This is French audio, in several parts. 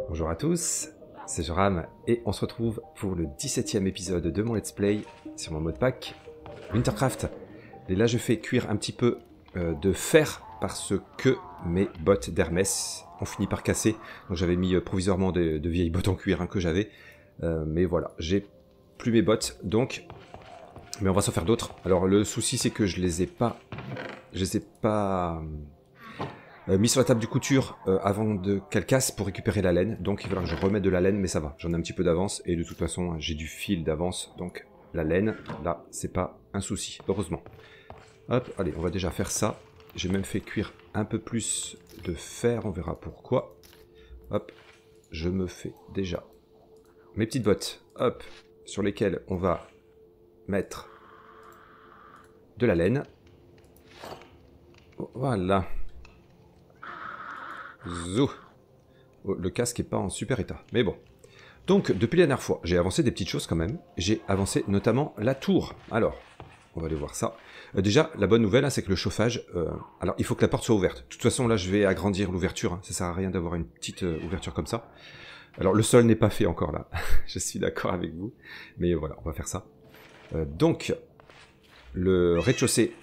Bonjour à tous, c'est Joram et on se retrouve pour le 17e épisode de mon let's play sur mon modpack Wintercraft. Et là je fais cuire un petit peu de fer parce que mes bottes d'Hermès ont fini par casser. Donc j'avais mis provisoirement de vieilles bottes en cuir que j'avais. Mais voilà, j'ai plus mes bottes donc... Mais on va s'en faire d'autres. Alors le souci c'est que je les ai pas mis sur la table du couture avant qu'elle casse pour récupérer la laine. Donc il va falloir que je remette de la laine, mais ça va. J'en ai un petit peu d'avance et de toute façon j'ai du fil d'avance. Donc la laine, là, c'est pas un souci, heureusement. Hop, allez, on va déjà faire ça. J'ai même fait cuire un peu plus de fer, on verra pourquoi. Hop, je me fais déjà mes petites bottes, hop, sur lesquelles on va mettre de la laine. Voilà. Zou. Oh, le casque est pas en super état, mais bon. Donc, depuis la dernière fois, j'ai avancé des petites choses quand même. J'ai avancé notamment la tour. Alors, on va aller voir ça. Déjà, la bonne nouvelle, c'est que le chauffage... alors, il faut que la porte soit ouverte. De toute façon, là, je vais agrandir l'ouverture. Ça sert à rien d'avoir une petite ouverture comme ça. Alors, le sol n'est pas fait encore, là. Je suis d'accord avec vous. Mais voilà, on va faire ça. Donc, le rez-de-chaussée...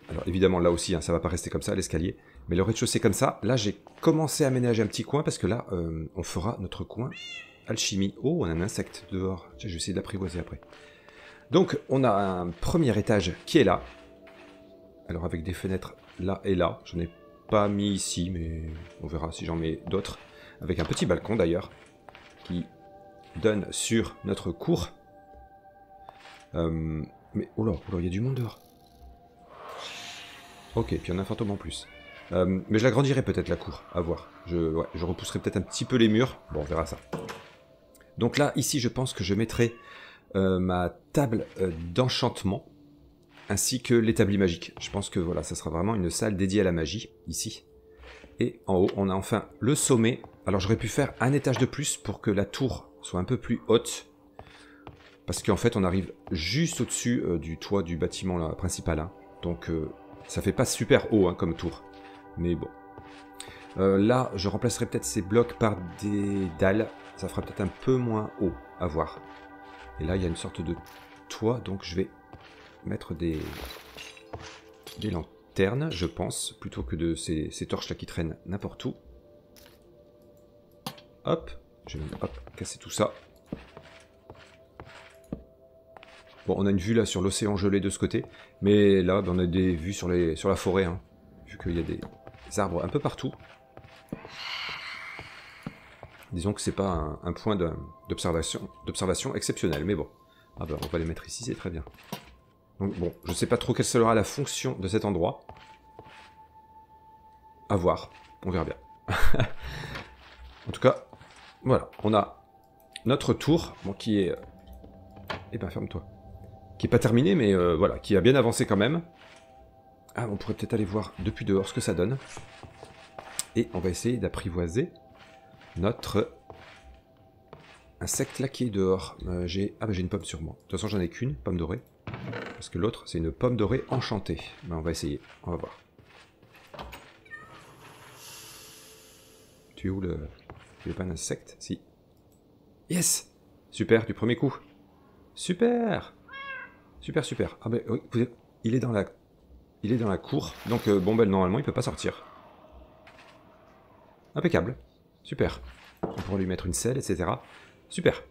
Alors, évidemment, là aussi, ça va pas rester comme ça, l'escalier. Mais le rez-de-chaussée comme ça, là, j'ai commencé à aménager un petit coin, parce que là, on fera notre coin alchimie. Oh, on a un insecte dehors. Tiens, je vais essayer de l'apprivoiser après. Donc, on a un premier étage qui est là. Alors, avec des fenêtres là et là. J'en ai pas mis ici, mais on verra si j'en mets d'autres. Avec un petit balcon, d'ailleurs, qui donne sur notre cour. Mais, oh là, il y a du monde dehors. Ok, puis il y en a un fantôme en plus. Mais je l'agrandirai peut-être la cour, à voir. Je repousserai peut-être un petit peu les murs. Bon, on verra ça. Donc là, ici, je pense que je mettrai ma table d'enchantement, ainsi que l'établi magique. Je pense que voilà, ça sera vraiment une salle dédiée à la magie, ici. Et en haut, on a enfin le sommet. Alors j'aurais pu faire un étage de plus pour que la tour soit un peu plus haute. Parce qu'en fait, on arrive juste au-dessus du toit du bâtiment là, principal. Hein. Donc ça fait pas super haut comme tour. Mais bon. Là, je remplacerai peut-être ces blocs par des dalles. Ça fera peut-être un peu moins haut, à voir. Et là, il y a une sorte de toit, donc je vais mettre des lanternes, je pense, plutôt que de ces torches-là qui traînent n'importe où. Hop, je vais casser tout ça. Bon, on a une vue là sur l'océan gelé de ce côté, mais là, on a des vues sur la forêt, hein, vu qu'il y a des arbres un peu partout. Disons que c'est pas un point d'observation exceptionnel, mais bon. Ah ben, on va les mettre ici, c'est très bien. Donc bon, je sais pas trop quelle sera la fonction de cet endroit. À voir, on verra bien. En tout cas, voilà, on a notre tour, bon, qui est... Eh ben, ferme-toi. Qui est pas terminé, mais voilà, qui a bien avancé quand même. Ah, on pourrait peut-être aller voir depuis dehors ce que ça donne. Et on va essayer d'apprivoiser notre insecte là qui est dehors. J'ai une pomme sur moi. De toute façon, j'en ai qu'une, pomme dorée. Parce que l'autre, c'est une pomme dorée enchantée. Ben, on va essayer, on va voir. Tu es où le... Tu es pas un insecte? Si. Yes! Super, du premier coup. Super! Super, super. Ah ben oui, il est dans la cour. Donc bon ben normalement il peut pas sortir. Impeccable. Super. On pourra lui mettre une selle, etc. Super.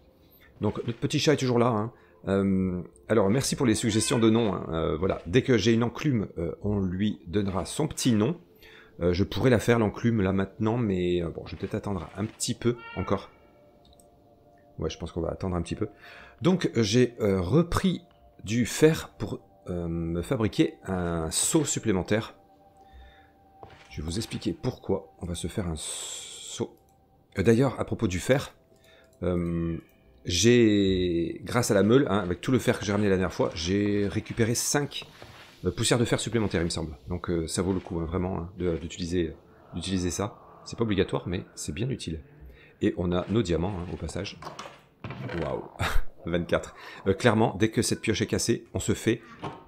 Donc notre petit chat est toujours là. Hein. Alors merci pour les suggestions de noms. Hein. Voilà. Dès que j'ai une enclume, on lui donnera son petit nom. Je pourrais la faire l'enclume là maintenant, mais bon, je vais peut-être attendre un petit peu encore. Ouais, je pense qu'on va attendre un petit peu. Donc j'ai repris du fer pour me fabriquer un seau supplémentaire. Je vais vous expliquer pourquoi on va se faire un seau. D'ailleurs, à propos du fer, grâce à la meule, avec tout le fer que j'ai ramené la dernière fois, j'ai récupéré 5 poussières de fer supplémentaires, il me semble. Donc ça vaut le coup, vraiment, d'utiliser ça. C'est pas obligatoire, mais c'est bien utile. Et on a nos diamants, au passage. Waouh. 24. Clairement, dès que cette pioche est cassée, on se fait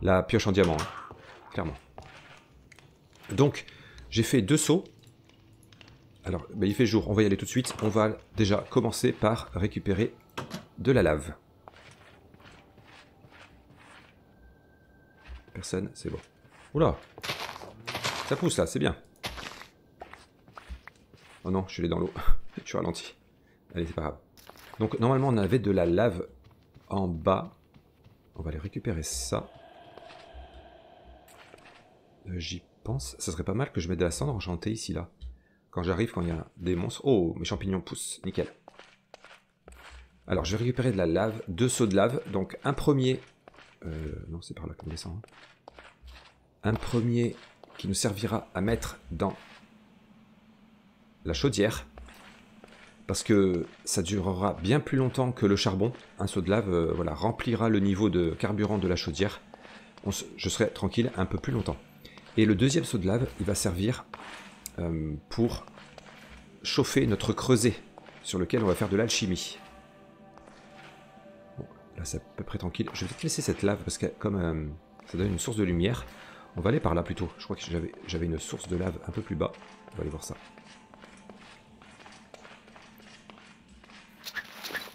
la pioche en diamant. Clairement. Donc, j'ai fait 2 sauts. Alors, bah, il fait jour, on va y aller tout de suite. On va déjà commencer par récupérer de la lave. Personne, c'est bon. Oula! Ça pousse là, c'est bien. Oh non, je suis allé dans l'eau. Je suis ralenti. Allez, c'est pas grave. Donc, normalement, on avait de la lave en bas. On va aller récupérer ça. J'y pense. Ça serait pas mal que je mette de la cendre enchantée ici, là. Quand j'arrive, quand il y a des monstres... Oh, mes champignons poussent. Nickel. Alors, je vais récupérer de la lave. 2 seaux de lave. Donc, un premier... non, c'est par là qu'on descend. Hein. Un premier qui nous servira à mettre dans la chaudière. Parce que ça durera bien plus longtemps que le charbon. Un seau de lave voilà, remplira le niveau de carburant de la chaudière. Je serai tranquille un peu plus longtemps. Et le deuxième seau de lave, il va servir pour chauffer notre creuset sur lequel on va faire de l'alchimie. Bon, là c'est à peu près tranquille. Je vais peut-être laisser cette lave parce que comme ça donne une source de lumière, on va aller par là plutôt. Je crois que j'avais une source de lave un peu plus bas. On va aller voir ça.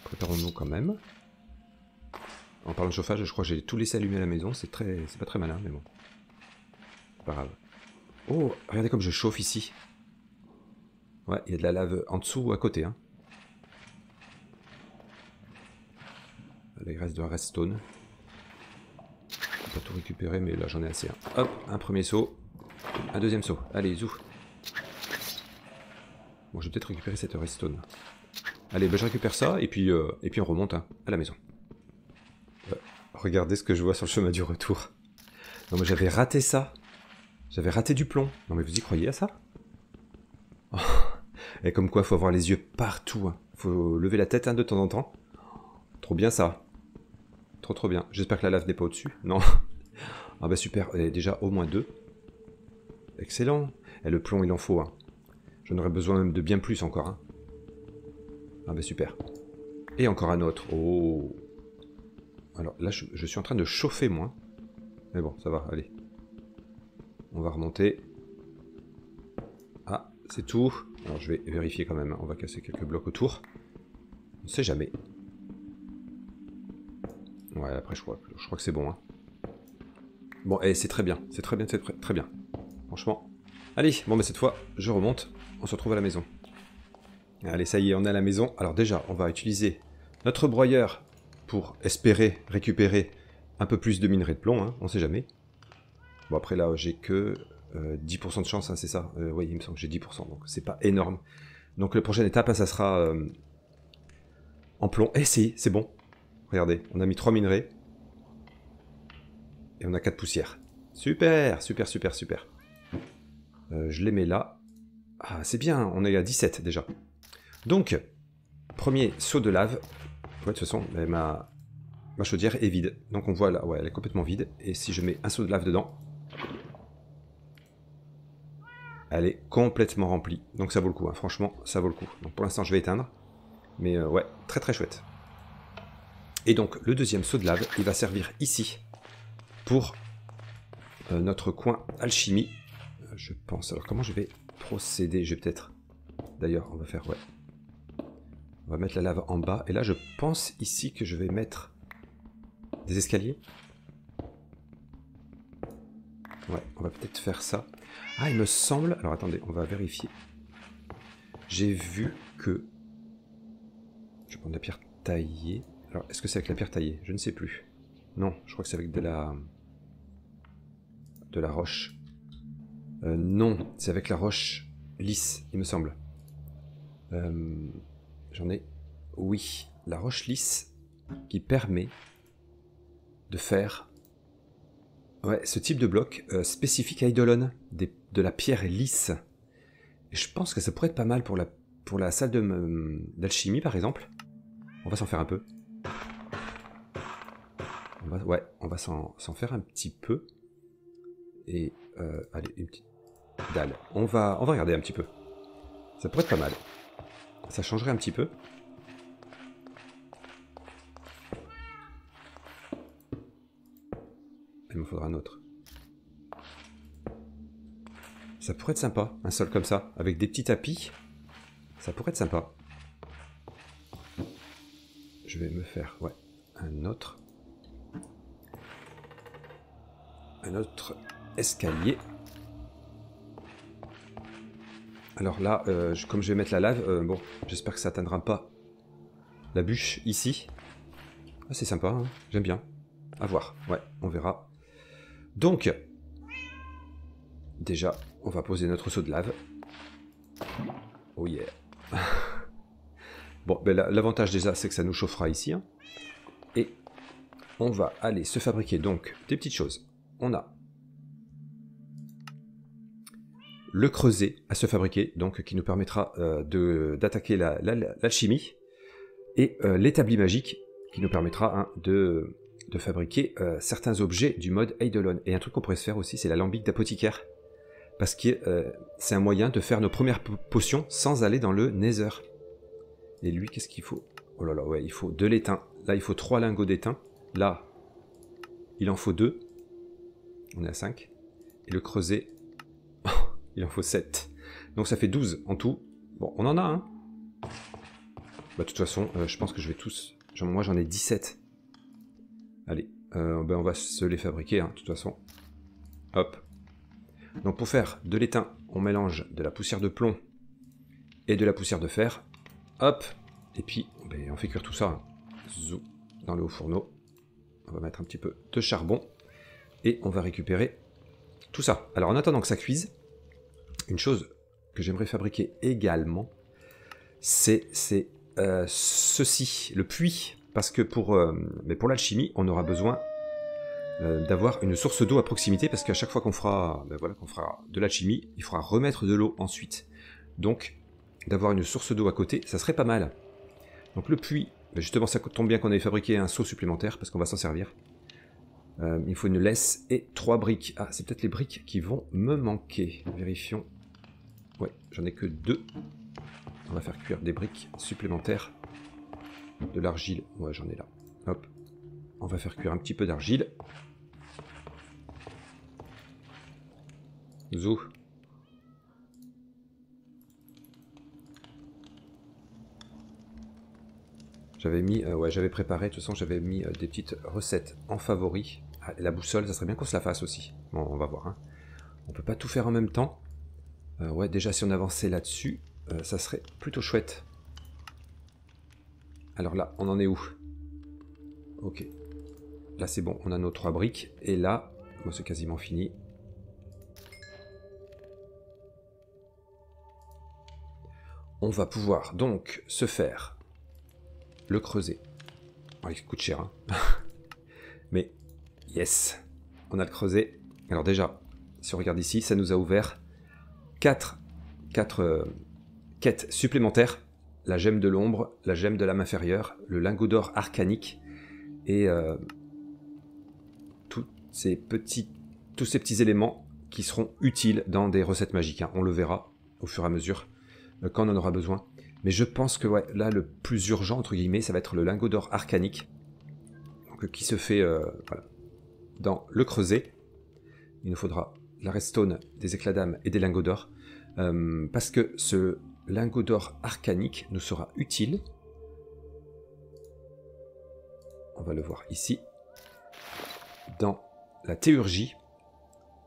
Préparons-nous quand même. En parlant de chauffage, je crois que j'ai tout laissé allumer à la maison. C'est pas très malin, mais bon. C'est pas grave. Oh, regardez comme je chauffe ici. Ouais, il y a de la lave en dessous ou à côté. Hein. Là, il reste de la redstone. Je vais pas tout récupérer, mais là j'en ai assez. Hein. Hop, un premier saut. Un deuxième saut. Allez, zou. Bon, je vais peut-être récupérer cette redstone. Allez, ben, je récupère ça et puis on remonte hein, à la maison. Regardez ce que je vois sur le chemin du retour. Non, mais j'avais raté ça. J'avais raté du plomb. Non, mais vous y croyez à ça? Oh. Et comme quoi, faut avoir les yeux partout. Hein. Faut lever la tête hein, de temps en temps. Trop bien ça. Trop bien. J'espère que la lave n'est pas au-dessus. Non. Ah bah super. Et déjà au moins 2. Excellent. Et le plomb, il en faut. Hein. J'en aurais besoin même de bien plus encore. Hein. Ah bah super. Et encore un autre. Oh. Alors là, je suis en train de chauffer moi. Mais bon, ça va, allez. On va remonter. Ah, c'est tout. Alors je vais vérifier quand même. On va casser quelques blocs autour. On ne sait jamais. Ouais, après je crois que c'est bon. Hein. Bon, et c'est très bien. C'est très bien, très bien. Franchement. Allez, bon, mais cette fois, je remonte. On se retrouve à la maison. Allez, ça y est, on est à la maison. Alors déjà, on va utiliser notre broyeur pour espérer récupérer un peu plus de minerai de plomb. Hein, on ne sait jamais. Bon, après là, j'ai que 10% de chance, hein, c'est ça. Oui, il me semble que j'ai 10%, donc c'est pas énorme. Donc la prochaine étape, hein, ça sera en plomb. Eh si, c'est bon. Regardez, on a mis 3 minerais. Et on a 4 poussières. Super, super. Je les mets là. Ah, c'est bien, on est à 17 déjà. Donc, premier saut de lave. Ouais, de toute façon, ma chaudière est vide. Donc on voit là, ouais, elle est complètement vide. Et si je mets un saut de lave dedans, elle est complètement remplie. Donc ça vaut le coup, hein. Franchement, ça vaut le coup. Donc pour l'instant, je vais éteindre. Mais ouais, très chouette. Et donc, le deuxième saut de lave, il va servir ici pour notre coin alchimie. Je pense. Alors, comment je vais procéder? Je vais peut-être... D'ailleurs, on va faire... Ouais. On va mettre la lave en bas. Et là, je pense ici que je vais mettre des escaliers. Ouais, on va peut-être faire ça. Ah, il me semble... Alors, attendez, on va vérifier. J'ai vu que... Je vais prendre la pierre taillée. Alors, est-ce que c'est avec la pierre taillée? Je ne sais plus. Non, je crois que c'est avec de la roche. Non, c'est avec la roche lisse, il me semble. J'en ai... Oui, la roche lisse qui permet de faire... Ouais, ce type de bloc spécifique à Eidolon, de la pierre lisse. Et je pense que ça pourrait être pas mal pour la salle d'alchimie, par exemple. On va s'en faire un peu. On va s'en faire un petit peu. Et, allez, une petite dalle. On va regarder un petit peu. Ça pourrait être pas mal. Ça changerait un petit peu. Il me faudra un autre. Ça pourrait être sympa, un sol comme ça, avec des petits tapis. Ça pourrait être sympa. Je vais me faire, ouais, un autre escalier. Alors là, comme je vais mettre la lave, bon, j'espère que ça atteindra pas la bûche ici. Ah, c'est sympa, hein, j'aime bien. À voir, ouais, on verra. Donc, déjà, on va poser notre seau de lave. Oh yeah. Bon, ben, l'avantage déjà, c'est que ça nous chauffera ici. Hein. Et on va aller se fabriquer donc des petites choses. On a le creuset à se fabriquer, donc qui nous permettra d'attaquer l'alchimie. Et l'établi magique, qui nous permettra hein, de fabriquer certains objets du mode Eidolon. Et un truc qu'on pourrait se faire aussi, c'est l'alambic d'apothicaire. Parce que c'est un moyen de faire nos premières potions sans aller dans le Nether. Et lui, qu'est-ce qu'il faut? Oh là là, ouais, il faut de l'étain. Là, il faut 3 lingots d'étain. Là, il en faut 2. On est à 5. Et le creuset, il en faut 7. Donc ça fait 12 en tout. Bon, on en a, hein. Bah, de toute façon, je pense que je vais tous... Moi, j'en ai 17. Allez, ben, on va se les fabriquer, hein, de toute façon. Hop. Donc pour faire de l'étain, on mélange de la poussière de plomb et de la poussière de fer. Hop. Et puis, ben, on fait cuire tout ça hein, dans le haut fourneau. On va mettre un petit peu de charbon. Et on va récupérer tout ça. Alors en attendant que ça cuise, une chose que j'aimerais fabriquer également, c'est ceci, le puits. Parce que pour l'alchimie, on aura besoin d'avoir une source d'eau à proximité, parce qu'à chaque fois qu'on fera, qu'on fera de l'alchimie, il faudra remettre de l'eau ensuite. Donc, d'avoir une source d'eau à côté, ça serait pas mal. Donc le puits, justement ça tombe bien qu'on ait fabriqué un seau supplémentaire, parce qu'on va s'en servir. Il faut une laisse et 3 briques. Ah, c'est peut-être les briques qui vont me manquer. Vérifions. Ouais, j'en ai que 2. On va faire cuire des briques supplémentaires. De l'argile, ouais j'en ai là. Hop. On va faire cuire un petit peu d'argile. Zou. J'avais mis, j'avais préparé, de toute façon j'avais mis des petites recettes en favori. Ah, et la boussole, ça serait bien qu'on se la fasse aussi. Bon, on va voir. Hein. On peut pas tout faire en même temps. Ouais, déjà si on avançait là-dessus, ça serait plutôt chouette. Alors là, on en est où? Ok. Là c'est bon, on a nos 3 briques. Et là, bon, c'est quasiment fini. On va pouvoir donc se faire le creuset. Oh, il coûte cher, hein. Mais, yes, on a le creuset. Alors déjà, si on regarde ici, ça nous a ouvert 4 quêtes supplémentaires. La gemme de l'ombre, la gemme de l'âme inférieure, le lingot d'or arcanique et tous ces petits éléments qui seront utiles dans des recettes magiques. Hein. On le verra au fur et à mesure quand on en aura besoin. Mais je pense que ouais, là, le plus urgent, entre guillemets, ça va être le lingot d'or arcanique. Donc, qui se fait voilà, dans le creuset. Il nous faudra la redstone, des éclats d'âme et des lingots d'or. Parce que ce lingot d'or arcanique nous sera utile. On va le voir ici. Dans la théurgie.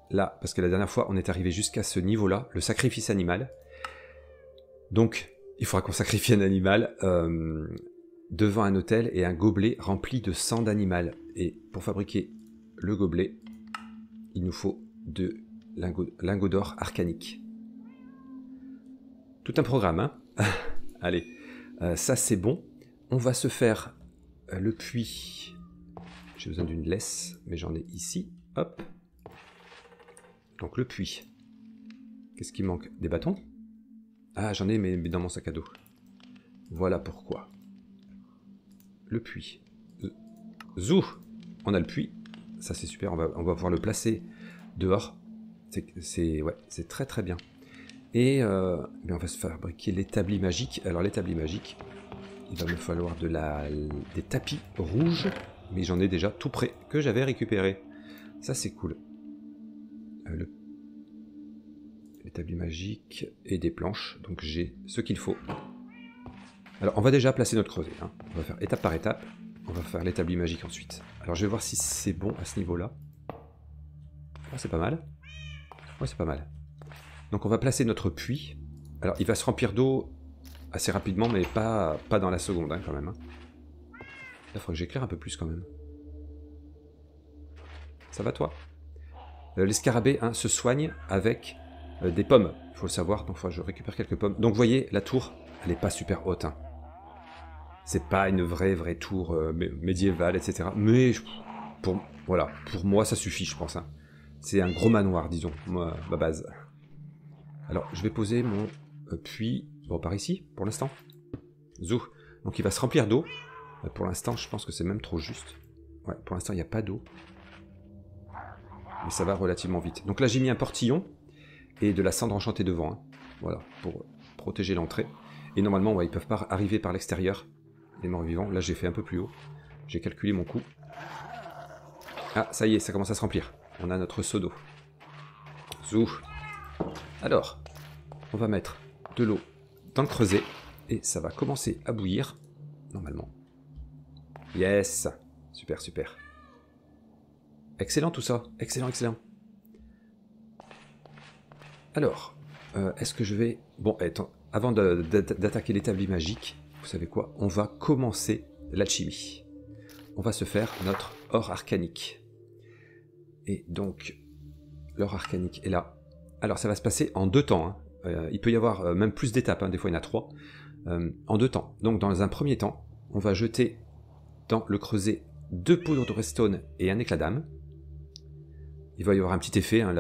Là, parce que la dernière fois, on est arrivé jusqu'à ce niveau-là, le sacrifice animal. Donc, il faudra qu'on sacrifie un animal devant un autel et un gobelet rempli de sang d'animal. Et pour fabriquer le gobelet, il nous faut de lingots d'or arcanique. Tout un programme, hein. Allez, ça c'est bon. On va se faire le puits. J'ai besoin d'une laisse, mais j'en ai ici. Hop. Donc le puits. Qu'est-ce qui manque? Des bâtons? Ah, j'en ai, mais dans mon sac à dos. Voilà pourquoi. Le puits. Zou! On a le puits. Ça, c'est super. On va pouvoir le placer dehors. C'est très très bien. Et on va se fabriquer l'établi magique. Alors, l'établi magique, il va me falloir des tapis rouges. Mais j'en ai déjà tout prêt que j'avais récupéré. Ça, c'est cool. Les l'établi magique et des planches, donc j'ai ce qu'il faut. Alors on va déjà placer notre creuset, hein. On va faire étape par étape, on va faire l'établi magique ensuite. Alors je vais voir si c'est bon à ce niveau-là. Oh, c'est pas mal. Ouais, c'est pas mal. Donc on va placer notre puits. Alors il va se remplir d'eau assez rapidement, mais pas dans la seconde hein, quand même. Hein. Là, il faudrait que j'éclaire un peu plus quand même. Ça va toi? Les scarabées hein, se soignent avec des pommes, il faut le savoir, donc je récupère quelques pommes. Donc vous voyez, la tour, elle n'est pas super haute. Hein. C'est pas une vraie tour médiévale, etc. Mais voilà, pour moi ça suffit je pense. Hein. C'est un gros manoir, disons, moi, ma base. Alors je vais poser mon puits, bon par ici, pour l'instant. Zou. Donc il va se remplir d'eau. Pour l'instant je pense que c'est même trop juste. Ouais, pour l'instant il n'y a pas d'eau. Mais ça va relativement vite. Donc là j'ai mis un portillon et de la cendre enchantée devant. Hein. Voilà, pour protéger l'entrée. Et normalement, ouais, ils ne peuvent pas arriver par l'extérieur, les morts vivants. Là j'ai fait un peu plus haut. J'ai calculé mon coup. Ah, ça y est, ça commence à se remplir. On a notre seau d'eau. Zou. Alors, on va mettre de l'eau dans le creuset. Et ça va commencer à bouillir, normalement. Yes. Super, super. Excellent tout ça. Excellent, excellent. Alors, est-ce que je vais... Bon, attends, avant d'attaquer l'établi magique, vous savez quoi? On va commencer l'alchimie. On va se faire notre or arcanique. Et donc, l'or arcanique est là. Alors, ça va se passer en 2 temps. Hein. Il peut y avoir même plus d'étapes, hein. Des fois il y en a 3. En 2 temps. Donc, dans un premier temps, on va jeter dans le creuset 2 poudres de redstone et un éclat d'âme. Il va y avoir un petit effet, hein,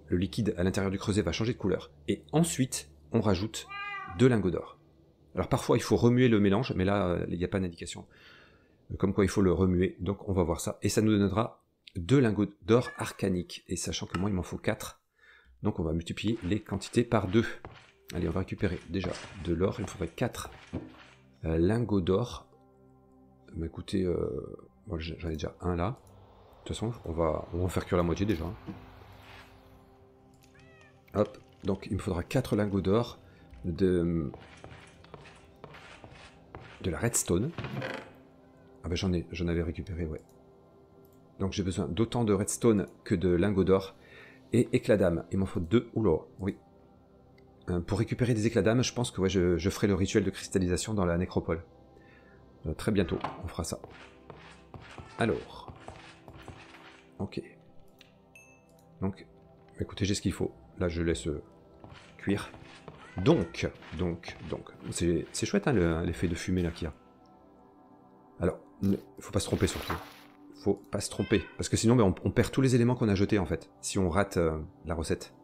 le liquide à l'intérieur du creuset va changer de couleur. Et ensuite, on rajoute 2 lingots d'or. Alors parfois, il faut remuer le mélange, mais là, il n'y a pas d'indication. Comme quoi, il faut le remuer, donc on va voir ça. Et ça nous donnera 2 lingots d'or arcaniques. Et sachant que moi, il m'en faut 4. Donc on va multiplier les quantités par 2. Allez, on va récupérer déjà de l'or. Il me faudrait 4 lingots d'or. Mais écoutez, bon, j'en ai déjà un là. De toute façon, on va faire cuire la moitié déjà. Hop, donc il me faudra 4 lingots d'or de la redstone. Ah ben j'en avais récupéré, ouais. Donc j'ai besoin d'autant de redstone que de lingots d'or. Et éclat d'âme, il m'en faut 2. Oula, oui. Pour récupérer des éclats d'âme, je pense que ouais, je ferai le rituel de cristallisation dans la nécropole. Très bientôt, on fera ça. Alors... Ok. Donc, écoutez, j'ai ce qu'il faut. Là, je laisse cuire. Donc, c'est chouette hein, l'effet de fumée là qu'il y a. Alors, il faut pas se tromper surtout. Faut pas se tromper, parce que sinon ben, on perd tous les éléments qu'on a jetés en fait, si on rate la recette.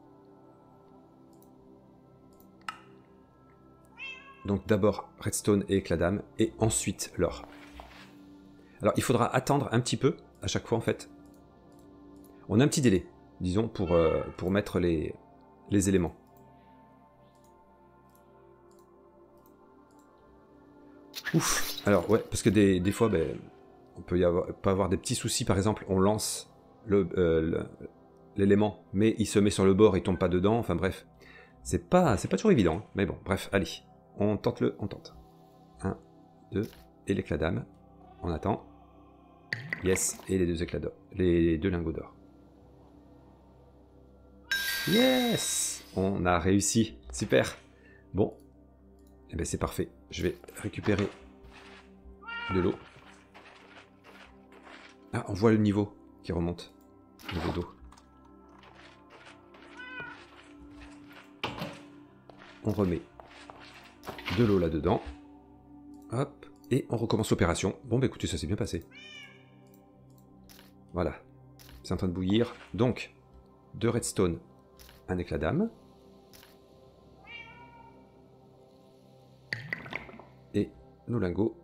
Donc d'abord redstone et éclat d'âme, et ensuite l'or. Alors il faudra attendre un petit peu, à chaque fois en fait. On a un petit délai, disons, pour mettre les éléments. Ouf. Alors ouais, parce que des fois, ben, on peut pas avoir des petits soucis, par exemple, on lance l'élément, mais il se met sur le bord, il tombe pas dedans, enfin bref. C'est pas toujours évident, hein. Mais bon, bref, allez, on tente. 1, 2, et l'éclat d'âme, on attend. Yes, et les 2 éclats d'or, les 2 lingots d'or. Yes! On a réussi. Super. Bon. Eh bien c'est parfait. Je vais récupérer de l'eau. Ah, on voit le niveau qui remonte. Niveau d'eau. On remet de l'eau là-dedans. Hop. Et on recommence l'opération. Bon, bah écoutez, ça s'est bien passé. Voilà. C'est en train de bouillir. Donc, 2 redstone. Un éclat d'âme. Et nos lingots.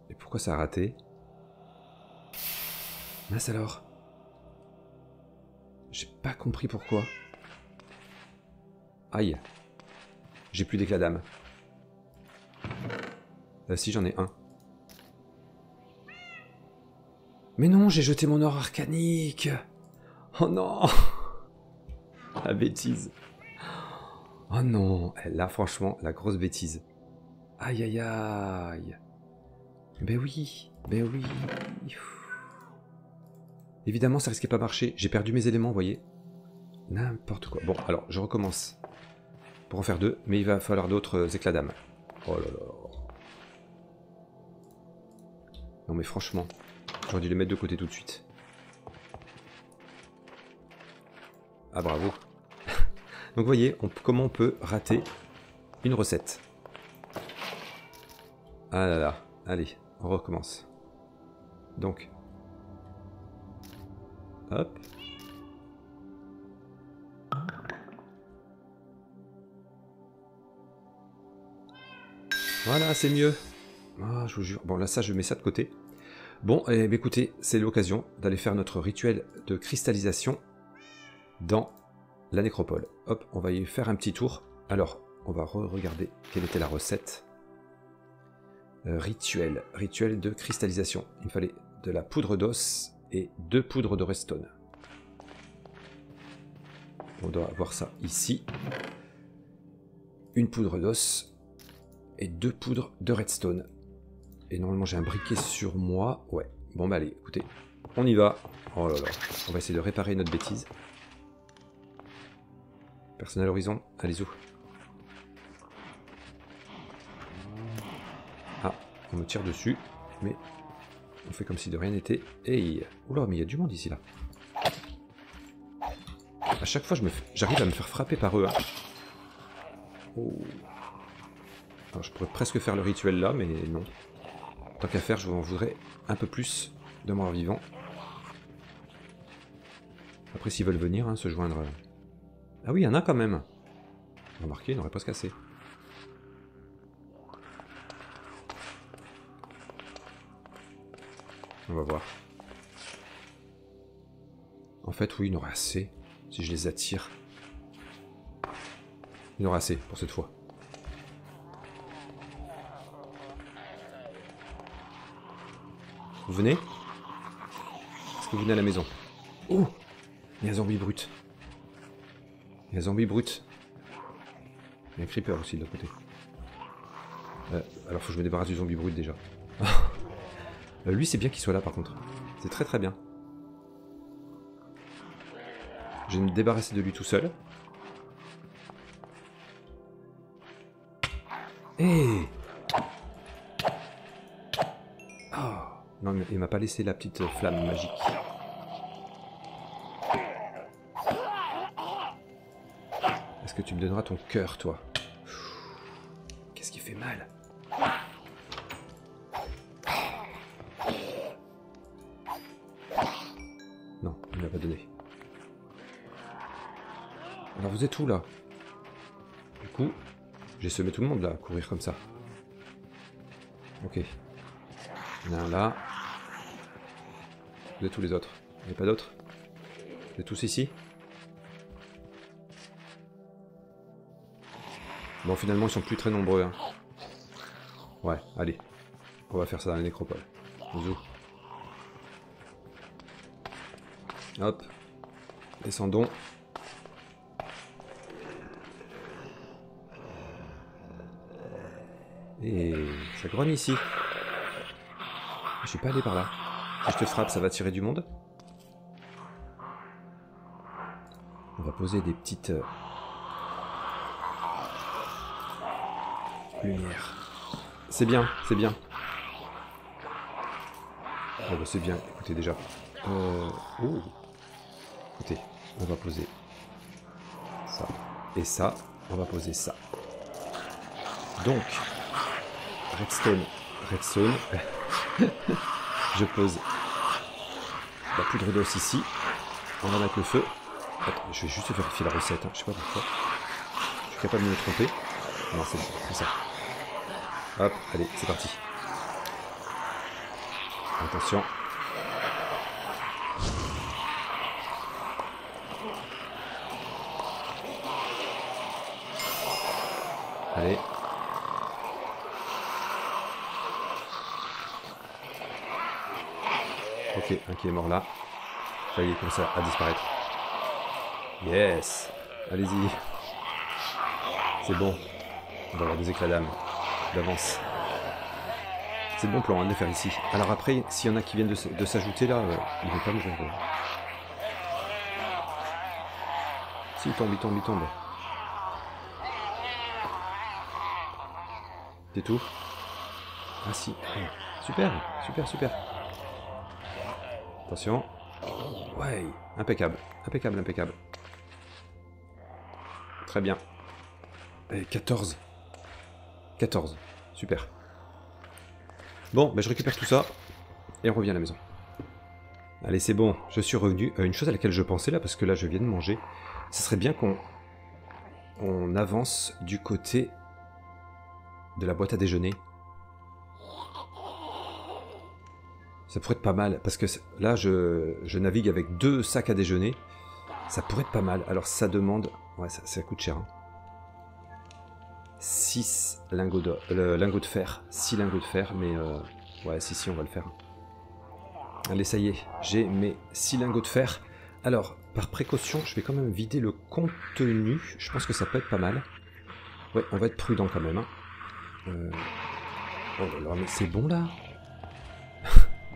Et pourquoi ça a raté? Mince alors. J'ai pas compris pourquoi. Aïe. J'ai plus d'éclat d'âme. Si, j'en ai un. Mais non, j'ai jeté mon or arcanique. Oh non. La bêtise. Oh non. Là, franchement, la grosse bêtise. Aïe, aïe, aïe. Ben oui. Ben oui. Évidemment, ça risquait pas de marcher. J'ai perdu mes éléments, vous voyez. N'importe quoi. Bon, alors, je recommence. Pour en faire 2, mais il va falloir d'autres éclats d'âme. Oh là là. Non mais franchement, j'aurais dû les mettre de côté tout de suite. Ah bravo. Donc vous voyez, comment on peut rater une recette. Ah là là, allez, on recommence. Donc, hop. Voilà, c'est mieux. Ah, je vous jure. Bon, là, ça, je mets ça de côté. Bon, eh, écoutez, c'est l'occasion d'aller faire notre rituel de cristallisation dans la nécropole. Hop, on va y faire un petit tour. Alors, on va regarder quelle était la recette. Rituel de cristallisation. Il me fallait de la poudre d'os et 2 poudres de redstone. On doit avoir ça ici. Une poudre d'os et 2 poudres de redstone. Et normalement j'ai un briquet sur moi. Ouais. Bon bah allez, écoutez. On y va. Oh là là. On va essayer de réparer notre bêtise. Personne à l'horizon. Allez-y. Ah, on me tire dessus. Mais on fait comme si de rien n'était. Et... Oula, mais il y a du monde ici là. À chaque fois j'arrive à me faire frapper par eux. Hein. Oh. Alors, je pourrais presque faire le rituel là, mais non. Tant qu'à faire, je vous en voudrais un peu plus de morts vivants. Après, s'ils veulent venir, hein, se joindre... Ah oui, il y en a quand même. Remarquez, il n'aurait pas se casser. On va voir. En fait, oui, il y en aurait assez. Si je les attire. Il y en aura assez pour cette fois. Vous venez? Est-ce que vous venez à la maison? Oh! Il y a un zombie brut. Il y a un zombie brut. Il y a un creeper aussi de l'autre côté. Alors faut que je me débarrasse du zombie brut déjà. Lui c'est bien qu'il soit là par contre. C'est très très bien. Je vais me débarrasser de lui tout seul. Hé! Oh! Non mais il m'a pas laissé la petite flamme magique. Est-ce que tu me donneras ton cœur, toi? Qu'est-ce qui fait mal? Non, il ne m'a pas donné. Alors vous êtes où là? Du coup, j'ai semé tout le monde là, à courir comme ça. Ok. Il y en a un là. Vous êtes tous les autres? Il n'y a pas d'autres? Vous êtes tous ici? Bon, finalement, ils sont plus très nombreux. Hein. Ouais, allez. On va faire ça dans la nécropole. Zou. Hop. Descendons. Et ça grogne ici. Je suis pas allé par là. Si je te frappe, ça va tirer du monde. On va poser des petites lumières. C'est bien, c'est bien. Oh bah c'est bien, écoutez déjà. Oh. Écoutez, on va poser ça. Et ça, on va poser ça. Donc, redstone. Je pose la poudre d'os ici. On va mettre le feu. Attends, je vais juste vérifier la recette, hein. Je sais pas pourquoi. Je suis capable de me tromper. Non, c'est bon, c'est ça. Hop, allez, c'est parti. Attention. Allez. Ok. Ok, un qui est mort là. Ça y est, il commence à disparaître. Yes. Allez-y. C'est bon. On va avoir des éclats d'âme. D'avance. C'est le bon plan hein, de les faire ici. Alors après, s'il y en a qui viennent de s'ajouter là, ils vont pas mourir. Si, il tombe, il tombe, il tombe. C'est tout? Ah si. Super, super, super. Attention. Ouais, impeccable, impeccable, impeccable. Très bien. Et 14. 14, super. Bon, ben je récupère tout ça et on revient à la maison. Allez, c'est bon, je suis revenu. Une chose à laquelle je pensais là, parce que là je viens de manger, ce serait bien qu'on avance du côté de la boîte à déjeuner. Ça pourrait être pas mal, parce que là je navigue avec 2 sacs à déjeuner. Ça pourrait être pas mal. Alors ça demande... Ouais, ça coûte cher. Hein. 6 lingots de fer. 6 lingots de fer, mais... ouais, si, on va le faire. Allez, ça y est, j'ai mes 6 lingots de fer. Alors, par précaution, je vais quand même vider le contenu. Je pense que ça peut être pas mal. Ouais, on va être prudent quand même. Hein. Oh là là, mais c'est bon là.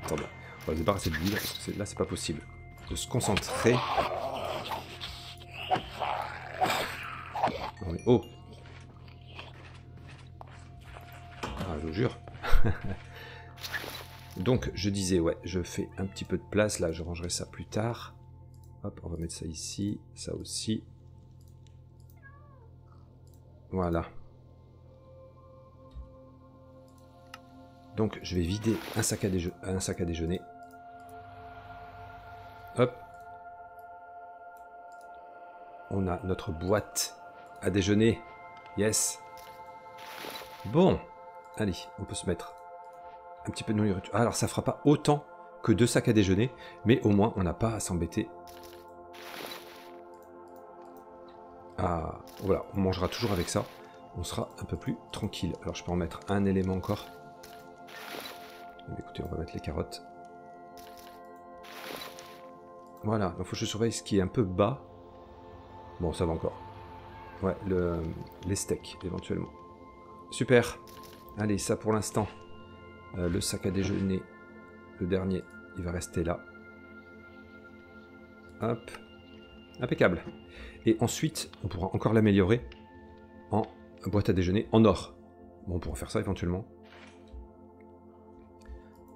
Attendez, on va se débarrasser de lui, parce que là, c'est pas possible. De se concentrer. Non mais oh. Ah, je vous jure. Donc, je disais, ouais, je fais un petit peu de place. Là, je rangerai ça plus tard. Hop, on va mettre ça ici. Ça aussi. Voilà. Donc, je vais vider un sac à déjeuner. Hop. On a notre boîte à déjeuner. Yes. Bon. Allez, on peut se mettre un petit peu de nourriture. Ah, alors, ça fera pas autant que 2 sacs à déjeuner, mais au moins, on n'a pas à s'embêter. Ah, voilà, on mangera toujours avec ça. On sera un peu plus tranquille. Alors, je peux en mettre un élément encore. Écoutez, on va mettre les carottes. Voilà, donc il faut que je surveille ce qui est un peu bas. Bon, ça va encore. Ouais, les steaks, éventuellement. Super. Allez, ça pour l'instant. Le sac à déjeuner, le dernier, il va rester là. Hop. Impeccable. Et ensuite, on pourra encore l'améliorer en boîte à déjeuner en or. Bon, on pourra faire ça éventuellement.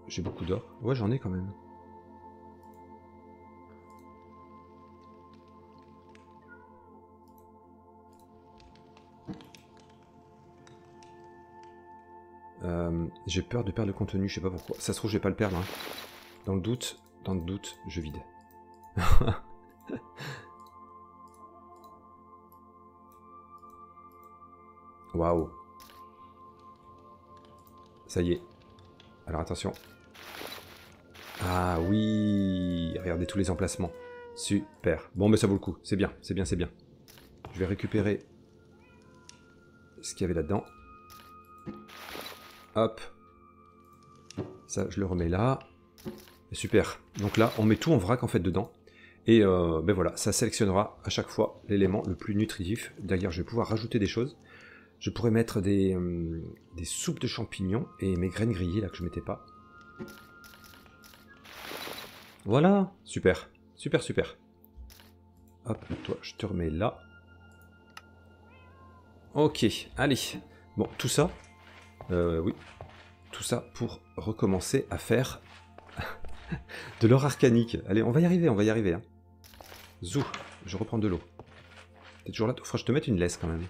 J'ai beaucoup d'or. Ouais, j'en ai quand même. J'ai peur de perdre le contenu, je sais pas pourquoi. Ça se trouve, je vais pas le perdre. Hein. Dans le doute, je vide. Waouh. Ça y est. Alors attention. Ah oui. Regardez tous les emplacements. Super. Bon, mais ça vaut le coup. C'est bien, c'est bien, c'est bien. Je vais récupérer ce qu'il y avait là-dedans. Hop. Ça, je le remets là. Super. Donc là, on met tout en vrac en fait dedans. Et ben voilà, ça sélectionnera à chaque fois l'élément le plus nutritif. D'ailleurs, je vais pouvoir rajouter des choses. Je pourrais mettre des soupes de champignons et mes graines grillées là que je mettais pas. Voilà, super, super, super. Hop, toi, je te remets là. Ok, allez. Bon, tout ça, oui, tout ça pour recommencer à faire de l'or arcanique. Allez, on va y arriver, on va y arriver. Hein. Zou, je reprends de l'eau. T'es toujours là? Faudra que je te mette une laisse quand même.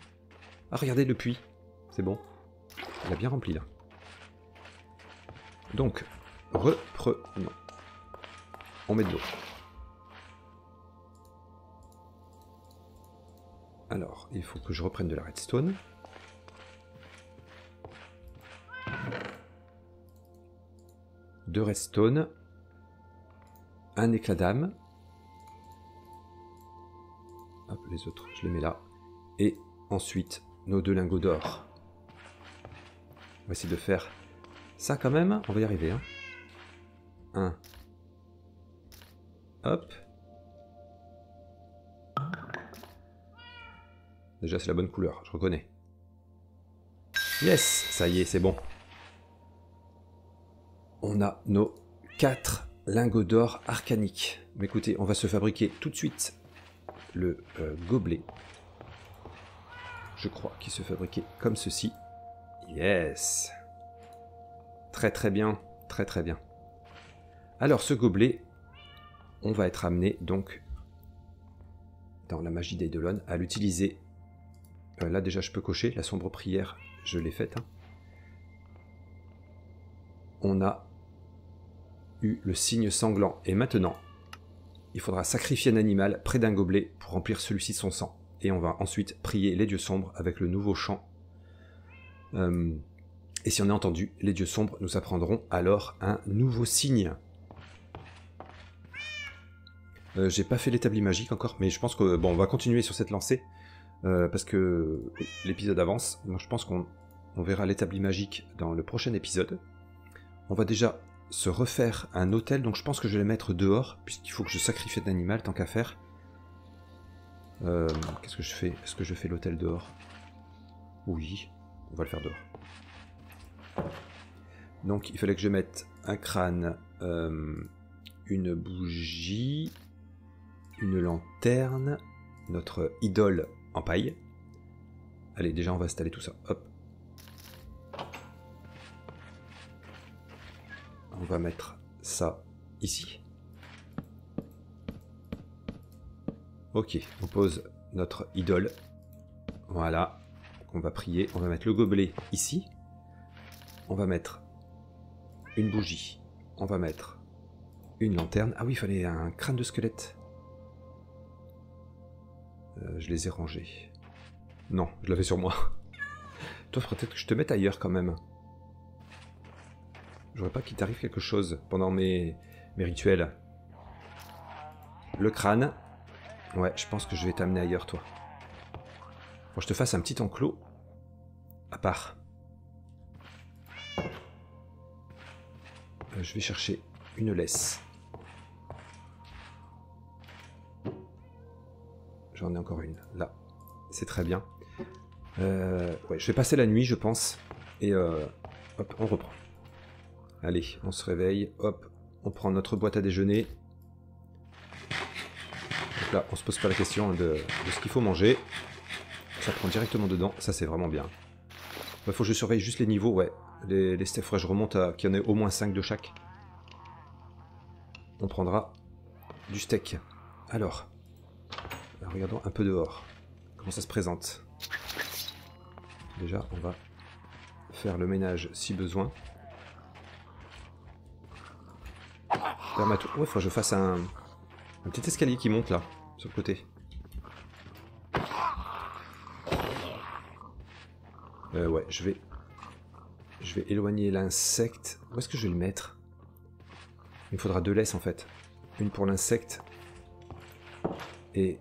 Ah, regardez le puits. C'est bon. Il a bien rempli là. Donc, reprenons. On met de l'eau. Alors, il faut que je reprenne de la redstone. Deux redstone. Un éclat d'âme. Hop, les autres, je les mets là. Et ensuite, nos 2 lingots d'or. On va essayer de faire ça quand même. On va y arriver. Hein. 1, Hop. Déjà, c'est la bonne couleur, je reconnais. Yes, ça y est, c'est bon. On a nos 4 lingots d'or arcaniques. Mais écoutez, on va se fabriquer tout de suite le gobelet. Je crois qu'il se fabriquait comme ceci. Yes. Très très bien, très très bien. Alors ce gobelet, on va être amené donc dans la magie d'Eidolon à l'utiliser. Là déjà je peux cocher, la sombre prière, je l'ai faite. Hein. On a eu le signe sanglant et maintenant il faudra sacrifier un animal près d'un gobelet pour remplir celui-ci de son sang. Et on va ensuite prier les dieux sombres avec le nouveau chant. Et si on est entendu, les dieux sombres nous apprendront alors un nouveau signe. J'ai pas fait l'établi magique encore, mais je pense que bon, on va continuer sur cette lancée parce que l'épisode avance. Donc je pense qu'on verra l'établi magique dans le prochain épisode. On va déjà se refaire un hôtel, donc je pense que je vais le mettre dehors puisqu'il faut que je sacrifie un animal tant qu'à faire. Qu'est-ce que je fais? Est-ce que je fais l'hôtel dehors? Oui, on va le faire dehors. Donc il fallait que je mette un crâne, une bougie, une lanterne, notre idole en paille. Allez, déjà on va installer tout ça. Hop. On va mettre ça ici. Ok, on pose notre idole. Voilà. On va prier. On va mettre le gobelet ici. On va mettre une bougie. On va mettre une lanterne. Ah oui, il fallait un crâne de squelette. Je les ai rangés. Non, je l'avais sur moi. Toi, peut-être que je te mette ailleurs quand même. Je voudrais pas qu'il t'arrive quelque chose pendant mes rituels. Le crâne. Ouais, je pense que je vais t'amener ailleurs, toi. Faut que je te fasse un petit enclos. À part. Je vais chercher une laisse. J'en ai encore une, là. C'est très bien. Ouais, je vais passer la nuit, je pense. Et hop, on reprend. Allez, on se réveille. Hop, on prend notre boîte à déjeuner. Donc là, on se pose pas la question de ce qu'il faut manger. Ça prend directement dedans. Ça, c'est vraiment bien. Il faut que je surveille juste les niveaux, ouais. Les steaks, je remonte à qu'il y en ait au moins 5 de chaque. On prendra du steak. Alors, regardons un peu dehors. Comment ça se présente. Déjà, on va faire le ménage si besoin. Ouais, il faut que je fasse un petit escalier qui monte là, sur le côté. Ouais, je vais éloigner l'insecte. Où est-ce que je vais le mettre? Il me faudra 2 laisses en fait. Une pour l'insecte. Et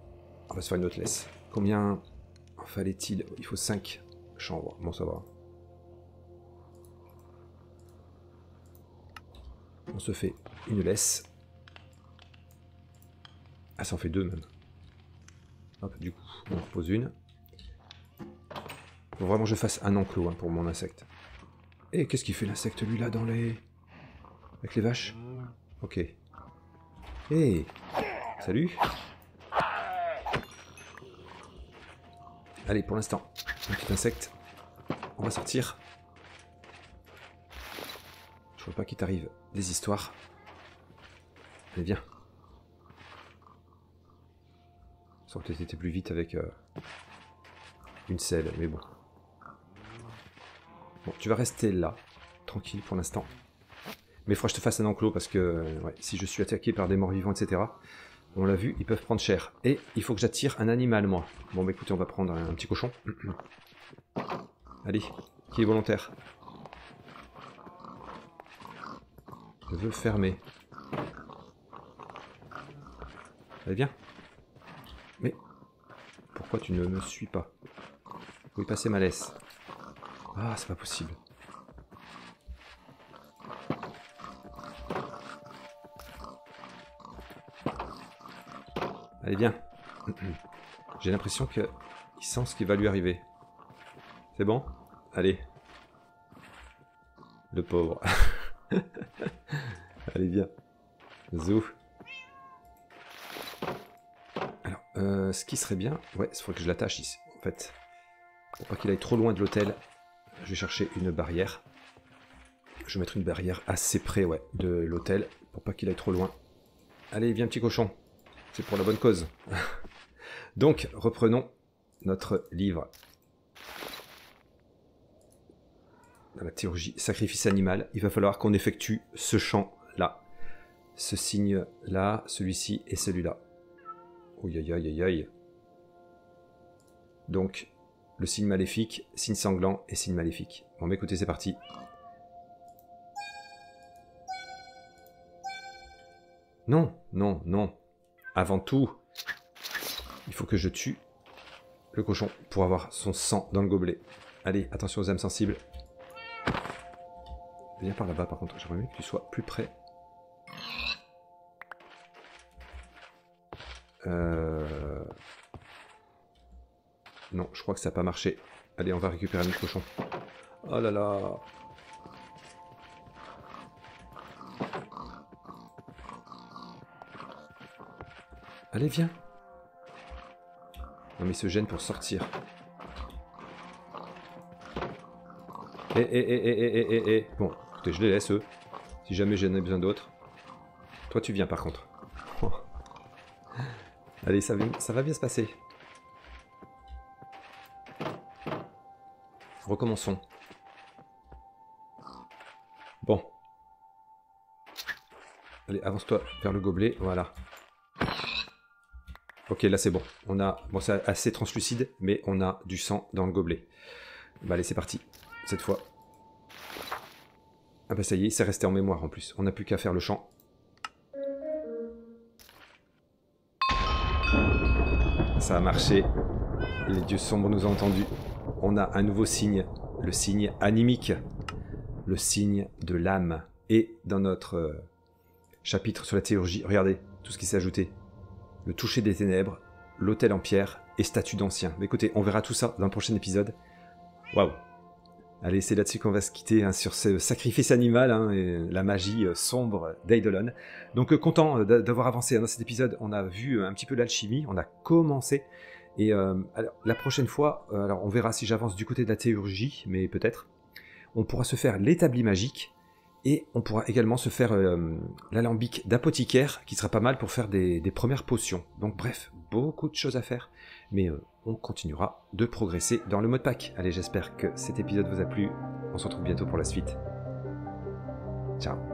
on va se faire une autre laisse. Combien en fallait-il? Il faut 5 chambres. Bon, ça va. On se fait une laisse. Ah, ça en fait 2 même. Hop, du coup, on en repose une. Faut vraiment que je fasse un enclos hein, pour mon insecte. Et qu'est-ce qu'il fait l'insecte lui là dans les... Avec les vaches? Ok. Hey, salut. Allez, pour l'instant, un petit insecte. On va sortir. Je veux pas qu'il t'arrive des histoires. Allez, viens. Ça aurait peut-être été plus vite avec une selle, mais bon. Bon, tu vas rester là, tranquille pour l'instant. Mais il faudra que je te fasse un enclos parce que ouais, si je suis attaqué par des morts-vivants, etc., on l'a vu, ils peuvent prendre cher. Et il faut que j'attire un animal, moi. Bon, bah écoutez, on va prendre un petit cochon. Allez, qui est volontaire? Je veux fermer. Allez, viens. Mais pourquoi tu ne me suis pas? Où est passée ma laisse? Ah, c'est pas possible. Allez, viens. J'ai l'impression qu'il sent ce qui va lui arriver. C'est bon? Allez. Le pauvre. Allez, viens. Zou. Alors, ce qui serait bien... Ouais, il faudrait que je l'attache ici, en fait. Pour pas qu'il aille trop loin de l'hôtel, je vais chercher une barrière. Je vais mettre une barrière assez près, ouais, de l'hôtel, pour pas qu'il aille trop loin. Allez, viens, petit cochon. C'est pour la bonne cause. Donc, reprenons notre livre. Dans la théologie sacrifice animal, il va falloir qu'on effectue ce chant-là. Ce signe-là, celui-ci et celui-là. Aïe, aïe, aïe, aïe, aïe. Donc, le signe maléfique, signe sanglant et signe maléfique. Bon, bah écoutez, c'est parti. Non, non, non. Avant tout, il faut que je tue le cochon pour avoir son sang dans le gobelet. Allez, attention aux âmes sensibles. Viens par là-bas, par contre. J'aimerais bien que tu sois plus près. Non, je crois que ça n'a pas marché. Allez, on va récupérer le cochon. Oh là là. Allez, viens. Non, mais il se gêne pour sortir. Bon, écoutez, je les laisse, eux. Si jamais j'en ai besoin d'autres. Toi, tu viens, par contre. Allez, ça va bien se passer. Recommençons. Bon. Allez, avance-toi vers le gobelet, voilà. Ok, là c'est bon. On a, bon, c'est assez translucide, mais on a du sang dans le gobelet. Bah allez, c'est parti. Cette fois. Ah bah ça y est, c'est resté en mémoire en plus. On n'a plus qu'à faire le chant. Ça a marché. Les dieux sombres nous ont entendus. On a un nouveau signe, le signe animique, le signe de l'âme. Et dans notre chapitre sur la théurgie, regardez tout ce qui s'est ajouté. Le toucher des ténèbres, l'autel en pierre et statue d'anciens. Mais écoutez, on verra tout ça dans le prochain épisode. Waouh! Allez, c'est là-dessus qu'on va se quitter, hein, sur ce sacrifice animal, hein, et la magie sombre d'Eidolon. Donc content d'avoir avancé dans cet épisode. On a vu un petit peu l'alchimie, on a commencé. Et alors, la prochaine fois, alors on verra si j'avance du côté de la théurgie, mais peut-être. On pourra se faire l'établi magique. Et on pourra également se faire l'alambic d'apothicaire, qui sera pas mal pour faire des premières potions. Donc bref, beaucoup de choses à faire. Mais on continuera de progresser dans le mode pack. Allez, j'espère que cet épisode vous a plu. On se retrouve bientôt pour la suite. Ciao.